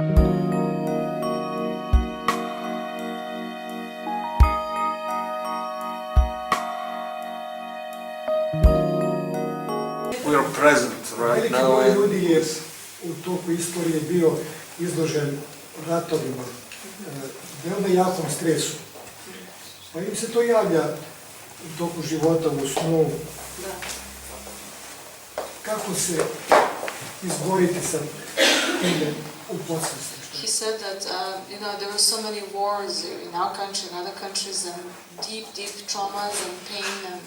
We are present right now. Veliki broj ljudi je u toku istorije bio izložen ratovima, veoma jakom stresu. Pa im se to javlja u toku života, u snu. Kako se izboriti sa time u podsvesti? He said that there were so many wars in our country and other countries, and deep traumas and pain and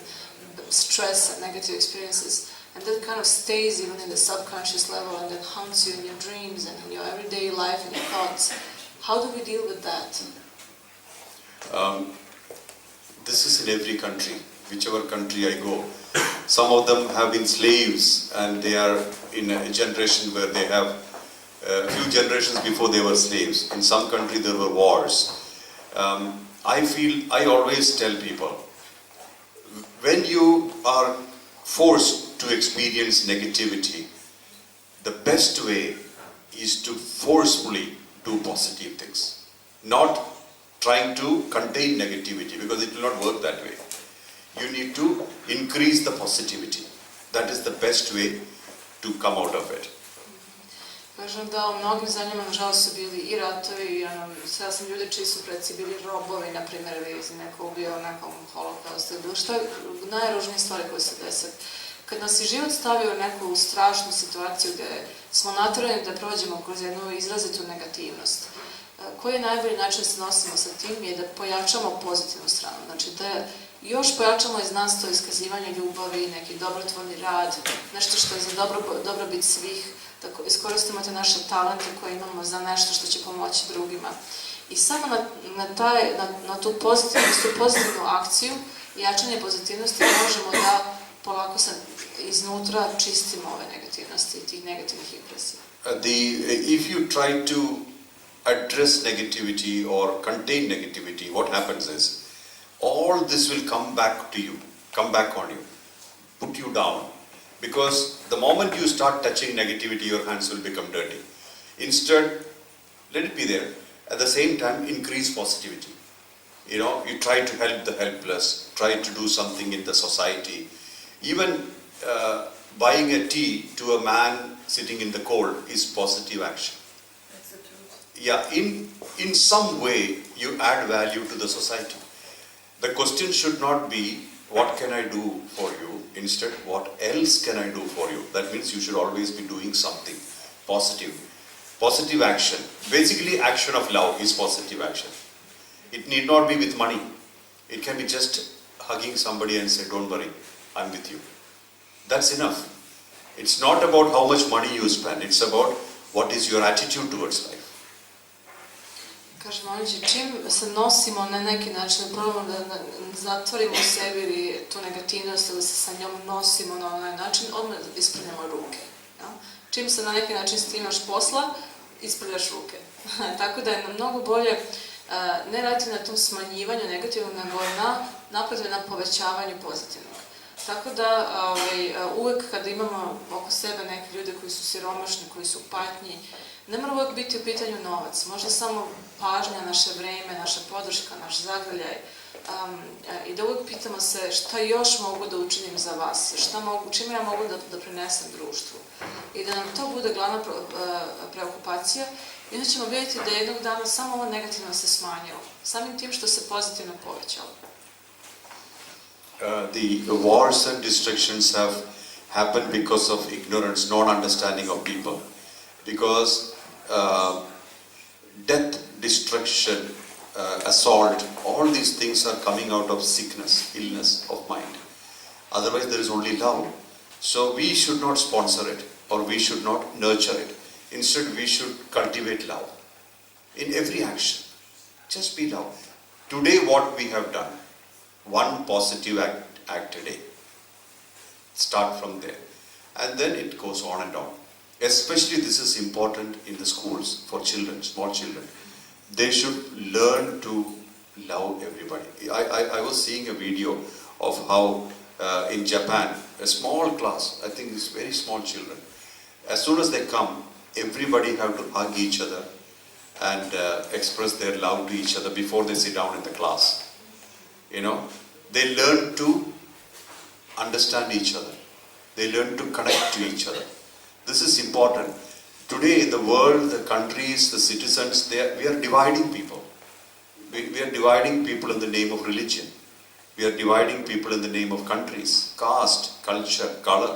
stress and negative experiences, and that kind of stays even in the subconscious level and that haunts you in your dreams and in your everyday life and your thoughts. How do we deal with that? This is in every country, whichever country I go. Some of them have been slaves and they are in a generation where they have a few generations before they were slaves. In some country there were wars. I always tell people, when you are forced to experience negativity, the best way is to forcefully do positive things, not trying to contain negativity, because it will not work that way. You need to increase the positivity. That is the best way to come out of it. Kažem da u mnogim zemljama nažalost su bili i ratovi, sada sam ljudi čiji su preci bili robovi, na primjer, ili neko ubio nekom holokaustu, bilo što je najružnije stvari koje se dese. Kad nas je život stavio u neku strašnu situaciju gdje smo natjerani da prođemo kroz jednu izrazitu negativnost, koji je najbolji način da se nosimo sa tim je da pojačamo pozitivnu stranu. Znači da još pojačamo iznanstvo, iskazivanje ljubavi, neki dobrotvorni rad, nešto što je za dobrobit svih, da iskoristimo te naše talente koje imamo za nešto što će pomoći drugima. I samo na tu pozitivnu akciju i jačanje pozitivnosti možemo da polako se iznutra čistimo ove negativnosti i tih negativnih impresija. If you try to address negativity or contain negativity, what happens is, all this will come back on you, put you down. Because the moment you start touching negativity, your hands will become dirty. Instead, let it be there. At the same time, increase positivity. You try to help the helpless, try to do something in the society. Even buying a tea to a man sitting in the cold is positive action. That's the truth. Yeah, in some way, you add value to the society. The question should not be, what can I do for you? Instead, what else can I do for you? That means you should always be doing something positive. Positive action. Basically, action of love is positive action. It need not be with money. It can be just hugging somebody and say, don't worry, I'm with you. That's enough. It's not about how much money you spend. It's about what is your attitude towards life. Kažem, čim se nosimo na neki način, probamo da zatvorimo u sebi ili tu negativnost ili se sa njom nosimo na onaj način, odmah ispravljamo ruke. Ja? Čim se na neki način s tim imaš posla, ispravljaš ruke. Tako da je mnogo bolje ne raditi na tom smanjivanju negativnog, nego naprotiv na povećavanju pozitivnog. Tako da uvek kada imamo oko sebe neke ljude koji su siromašni, koji su u patnji, ne mora uvek biti u pitanju novac, možda samo pažnja, naše vreme, naša podrška, naš zagrljaj i da uvek pitamo se šta još mogu da učinim za vas, čime ja mogu da prinesem društvu i da nam to bude glavna preokupacija i onda ćemo vidjeti da jednog dana samo ovo negativno se smanjilo, samim tim što se pozitivno povećalo. The wars and destructions have happened because of ignorance, non-understanding of people. Because death, destruction, assault, all these things are coming out of sickness, illness of mind. Otherwise there is only love. So we should not sponsor it or we should not nurture it. Instead we should cultivate love in every action. Just be love. Today what we have done, one positive act a day. Start from there. And then it goes on and on. Especially this is important in the schools for children, small children. They should learn to love everybody. I was seeing a video of how in Japan, a small class, I think it's very small children, as soon as they come, everybody have to hug each other, and express their love to each other before they sit down in the class. You know, they learn to understand each other. They learn to connect to each other. This is important. Today, the world, the countries, the citizens, we are dividing people. We are dividing people in the name of religion. We are dividing people in the name of countries, caste, culture, color.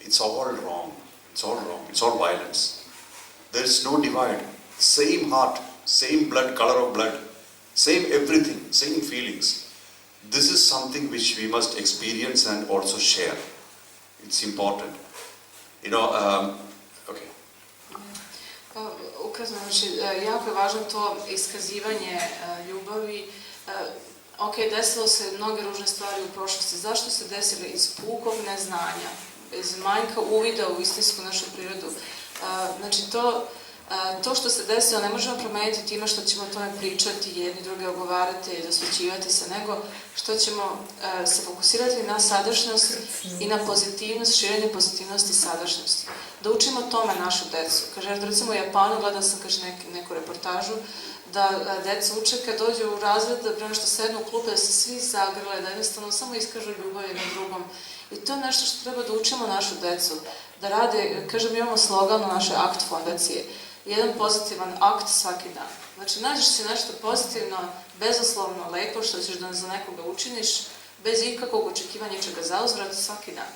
It's all wrong. It's all wrong. It's all violence. There is no divide. Same heart, same blood, color of blood, same everything, same feelings. This is something which we must experience and also share. It's important. You know, okay. Ukazno, znači, jako je važno to iskazivanje ljubavi. Ok, desilo se mnoge ružne stvari u prošlosti. Zašto se desile? Iz pukog neznanja, iz manjka uvida u istinsku našu prirodu. Znači, to što se desilo ne možemo promeniti time što ćemo o tome pričati, jedni druge ogovarati i zasvećivati se, nego što ćemo se fokusirati na sadašnjost i na pozitivnost, širenje pozitivnosti i sadašnjosti. Da učimo tome našu decu. Kaže, recimo u Japanu, gledala sam neku reportažu, da deca uče kad dođu u razred, da prema što sednu u klupe, da se svi zagrle, da jednostavno samo iskažu ljubav jednom drugom. I to je nešto što treba da učimo našu decu. Da rade, kažem, imamo slogan na našoj akt fondacije. Jedan pozitivan akt svaki dan. Znači, nađeš si nešto pozitivno, bezoslovno, lepo, što ćeš da za nekoga učiniš, bez ikakvog očekivanja čega zauzvrat svaki dan.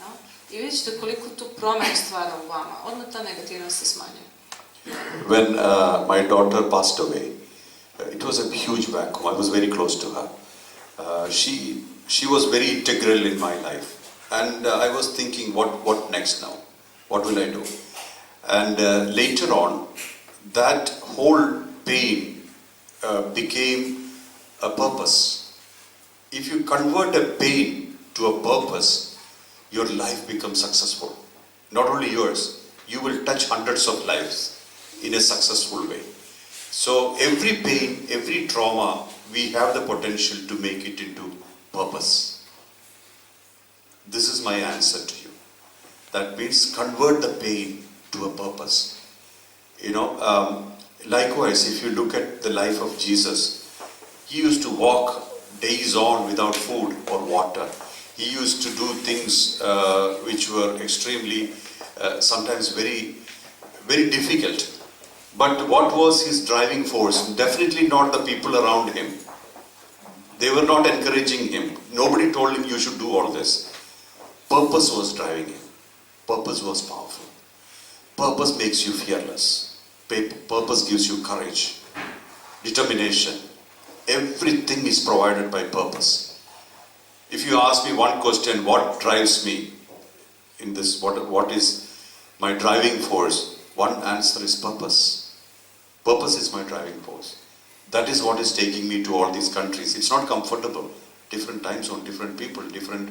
Ja? I vidjet ćete koliko tu promenu stvara u vama. Odmah ta negativnost se smanjuje. When my daughter passed away, it was a huge vacuum. I was very close to her. She was very integral in my life. And I was thinking, what next now? What will I do? And later on, that whole pain became a purpose. If you convert a pain to a purpose, your life becomes successful. Not only yours, you will touch hundreds of lives in a successful way. So every pain, every trauma, we have the potential to make it into purpose. This is my answer to you. That means convert the pain to a purpose. You know, likewise, if you look at the life of Jesus, he used to walk days on without food or water. He used to do things which were extremely, sometimes very, very difficult. But what was his driving force? Definitely not the people around him. They were not encouraging him. Nobody told him you should do all this. Purpose was driving him. Purpose was powerful. Purpose makes you fearless. Purpose gives you courage, determination. Everything is provided by purpose. If you ask me one question, what drives me in this, what is my driving force? One answer is purpose. Purpose is my driving force. That is what is taking me to all these countries. It's not comfortable. Different time zone, different people, different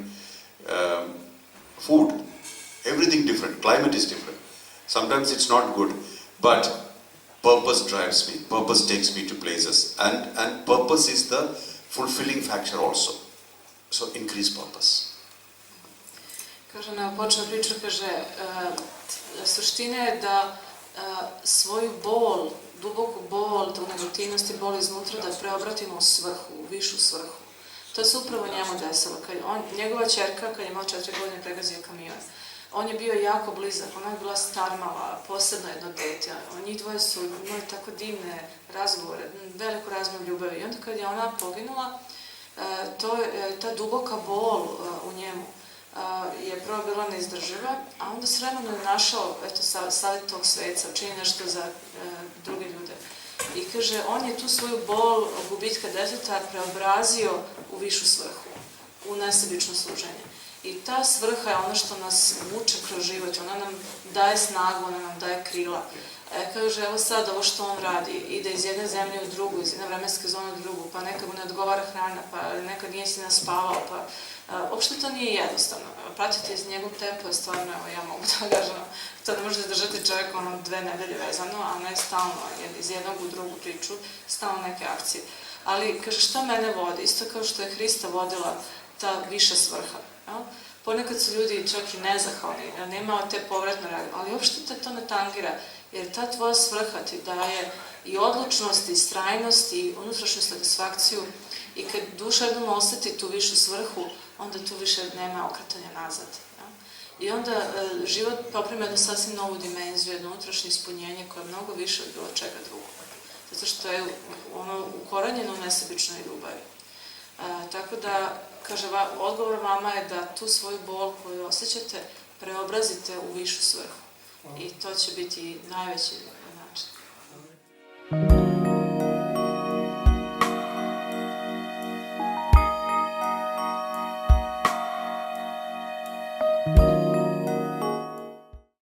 food. Everything different. Climate is different. Sometimes it's not good. But purpose drives me. Purpose takes me to places. And purpose is the fulfilling factor also. So increase purpose. Kaže, počela priča, kaže, suština je da svoju bol, duboku bol, tu negativnost i bol iznutra da preobratimo u svrhu, u višu svrhu. To se upravo njemu desilo. Njegova ćerka, kad je imala 4 godine, pregazio kamion. On je bio jako blizak, ona je bila starmala, posebno jedno dete. Njih dvoje su imali tako divne razgovore, veliku razmenu ljubavi. I onda kad je ona poginula, ta duboka bol u njemu je prvo bila neizdrživa, a onda s vremenom je našao savjet tog sveca, čini nešto za druge ljude. I kaže, on je tu svoju bol gubitka deteta preobrazio u višu svrhu, u nesebično služenje. I ta svrha je ono što nas vuče kroz život, ona nam daje snagu, ona nam daje krila. Kaže, evo sad ovo što on radi, ide iz jedne zemlje u drugu, iz jedne vremenske zone u drugu, pa nekad mu ne odgovara hrana, pa nekad nije si naspavao, pa uopšte to nije jednostavno. Pratite iz njegov tempo je stvarno, evo ja mogu da kažem, to ne možete držati čovjek 2 nedelje vezano, a ne stalno, iz jednog u drugu priču, stalno neke akcije. Ali, kaže, što mene vodi? Isto kao što je Hrista vodila ta viša svrha. Ponekad su ljudi čak i nezahvalni, nema te povratne reakcije, ali uopšte te to ne tangira, Jer ta tvoja svrha ti daje i odlučnost, i strajnost, i unutrašnju satisfakciju. I kad duša jednom osjeti tu višu svrhu, onda tu više nema okretanja nazad. Ja? I onda život poprima jednu sasvim novu dimenziju, jedno unutrašnje ispunjenje koje je mnogo više od bilo čega drugog. Zato što je ono ukoranjeno u nesebičnoj ljubavi. Tako da, kaže, odgovor vama je da tu svoju bol koju osjećate preobrazite u višu svrhu. I to će biti najveći